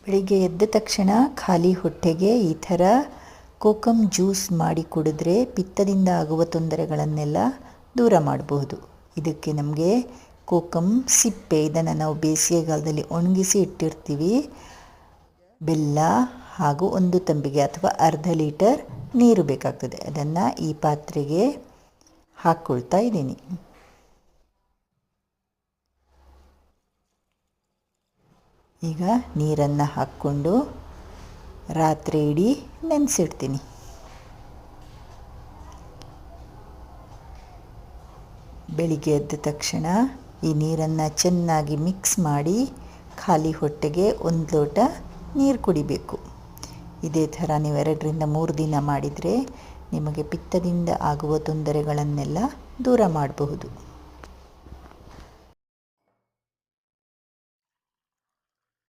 ಬೆಳಿಗ್ಗೆ ಎದ್ದ ತಕ್ಷಣ ಖಾಲಿ ಹೊಟ್ಟೆಗೆ ಈ ಥರ ಕೋಕಮ್ ಜ್ಯೂಸ್ ಮಾಡಿ ಕುಡಿದ್ರೆ ಪಿತ್ತದಿಂದ ಆಗುವ ತೊಂದರೆಗಳನ್ನೆಲ್ಲ ದೂರ ಮಾಡಬಹುದು. ಇದಕ್ಕೆ ನಮಗೆ ಕೋಕಮ್ ಸಿಪ್ಪೆ, ಇದನ್ನು ನಾವು ಬೇಸಿಗೆಗಾಲದಲ್ಲಿ ಒಣಗಿಸಿ ಇಟ್ಟಿರ್ತೀವಿ, ಬೆಲ್ಲ ಹಾಗೂ 1 ತಂಬಿಗೆ ಅಥವಾ ಅರ್ಧ ಲೀಟರ್ ನೀರು ಬೇಕಾಗ್ತದೆ. ಅದನ್ನು ಈ ಪಾತ್ರೆಗೆ ಹಾಕ್ಕೊಳ್ತಾ ಇದ್ದೀನಿ. ಈಗ ನೀರನ್ನು ಹಾಕ್ಕೊಂಡು ರಾತ್ರಿ ಇಡೀ ನೆನೆಸಿಡ್ತೀನಿ. ಬೆಳಿಗ್ಗೆ ಎದ್ದ ತಕ್ಷಣ ಈ ನೀರನ್ನು ಚೆನ್ನಾಗಿ ಮಿಕ್ಸ್ ಮಾಡಿ ಖಾಲಿ ಹೊಟ್ಟೆಗೆ 1 ಲೋಟ ನೀರು ಕುಡಿಬೇಕು. ಇದೇ ಥರ ನೀವು 2ರಿಂದ 3 ದಿನ ಮಾಡಿದರೆ ನಿಮಗೆ ಪಿತ್ತದಿಂದ ಆಗುವ ತೊಂದರೆಗಳನ್ನೆಲ್ಲ ದೂರ ಮಾಡಬಹುದು.